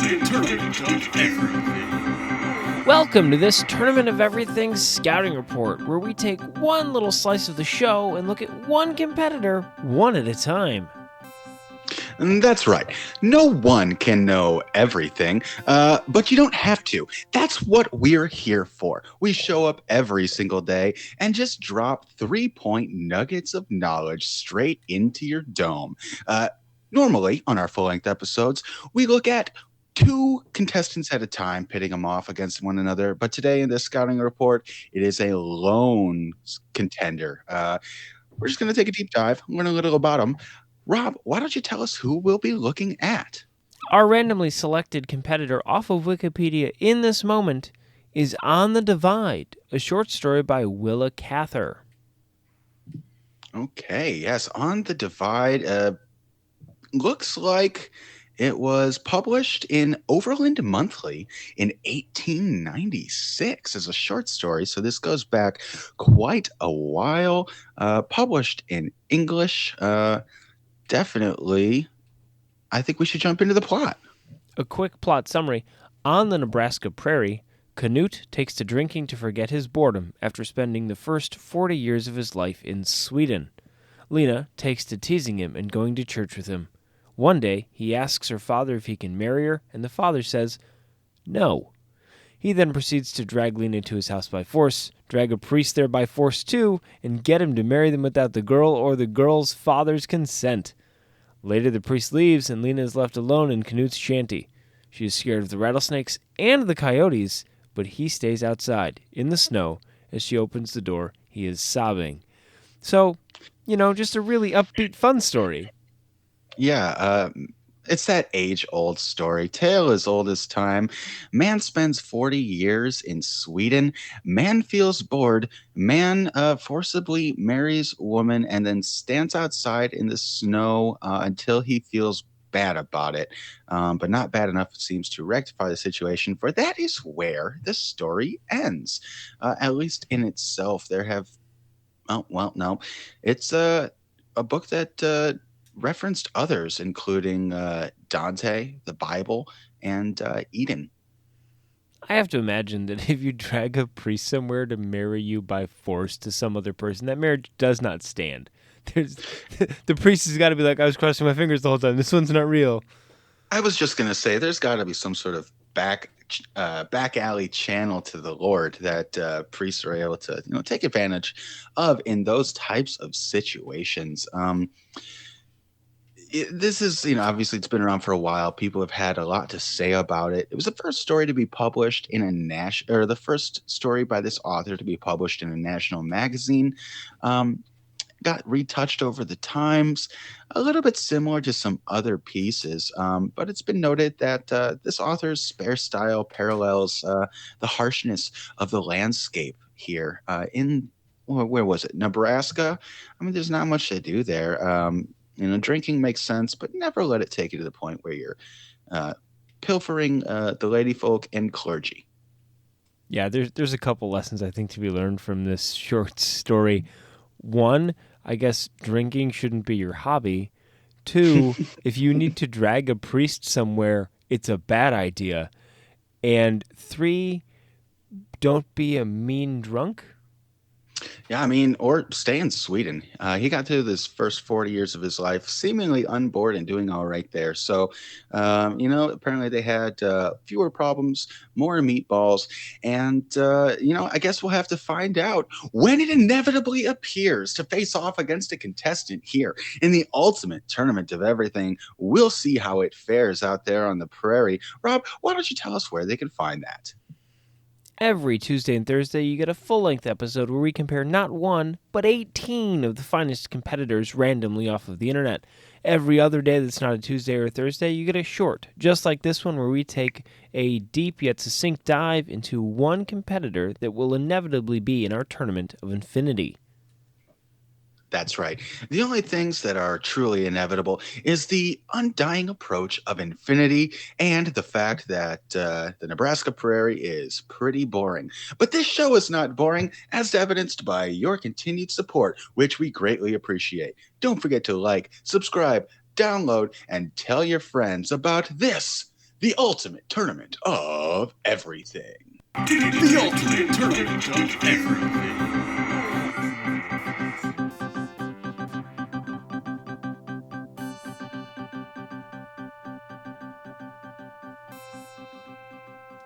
Tournament of Everything. Welcome to this Tournament of Everything scouting report, where we take one little slice of the show and look at one competitor one at a time. That's right. No one can know everything, but you don't have to. That's what we're here for. We show up every single day and just drop 3-point nuggets of knowledge straight into your dome. Normally, on our full-length episodes, we look at 2 contestants at a time, pitting them off against one another. But today in this scouting report, it is a lone contender. We're just going to take a deep dive, learn a little about them. Rob, why don't you tell us who we'll be looking at? Our randomly selected competitor off of Wikipedia in this moment is On the Divide, a short story by Willa Cather. Okay, yes, On the Divide looks like it was published in Overland Monthly in 1896 as a short story. So this goes back quite a while. Published in English. Definitely, I think we should jump into the plot. A quick plot summary. On the Nebraska prairie, Canute takes to drinking to forget his boredom after spending the first 40 years of his life in Sweden. Lena takes to teasing him and going to church with him. One day, he asks her father if he can marry her, and the father says, no. He then proceeds to drag Lena to his house by force, drag a priest there by force too, and get him to marry them without the girl or the girl's father's consent. Later, the priest leaves, and Lena is left alone in Canute's shanty. She is scared of the rattlesnakes and the coyotes, but he stays outside, in the snow. As she opens the door, he is sobbing. So, just a really upbeat, fun story. Yeah, it's that age-old story, tale as old as time. Man spends 40 years in Sweden. Man feels bored. Man forcibly marries woman and then stands outside in the snow until he feels bad about it, but not bad enough, it seems, to rectify the situation. For that is where the story ends. At least in itself, there have... no. It's a book that... referenced others, including Dante, the Bible, and Eden. I have to imagine that if you drag a priest somewhere to marry you by force to some other person, that marriage does not stand. The priest has got to be like, I was crossing my fingers the whole time. This one's not real. I was just going to say, there's got to be some sort of back alley channel to the Lord that priests are able to take advantage of in those types of situations. This is, obviously it's been around for a while. People have had a lot to say about it. It was the first story to be published in a the first story by this author to be published in a national magazine. Got retouched over the times, a little bit similar to some other pieces. But it's been noted that this author's spare style parallels the harshness of the landscape here in, where was it? Nebraska? I mean, there's not much to do there. Drinking makes sense, but never let it take you to the point where you're pilfering the lady folk and clergy. Yeah, there's a couple lessons I think to be learned from this short story. One, I guess drinking shouldn't be your hobby. Two, if you need to drag a priest somewhere, it's a bad idea. And three, don't be a mean drunk. Yeah, or stay in Sweden. He got through this first 40 years of his life seemingly unbored and doing all right there. So, apparently they had fewer problems, more meatballs. And, I guess we'll have to find out when it inevitably appears to face off against a contestant here in the ultimate tournament of everything. We'll see how it fares out there on the prairie. Rob, why don't you tell us where they can find that? Every Tuesday and Thursday, you get a full-length episode where we compare not one, but 18 of the finest competitors randomly off of the internet. Every other day that's not a Tuesday or a Thursday, you get a short, just like this one, where we take a deep yet succinct dive into one competitor that will inevitably be in our tournament of infinity. That's right. The only things that are truly inevitable is the undying approach of infinity and the fact that the Nebraska prairie is pretty boring. But this show is not boring, as evidenced by your continued support, which we greatly appreciate. Don't forget to like, subscribe, download, and tell your friends about this, The ultimate tournament of everything. The ultimate tournament of everything.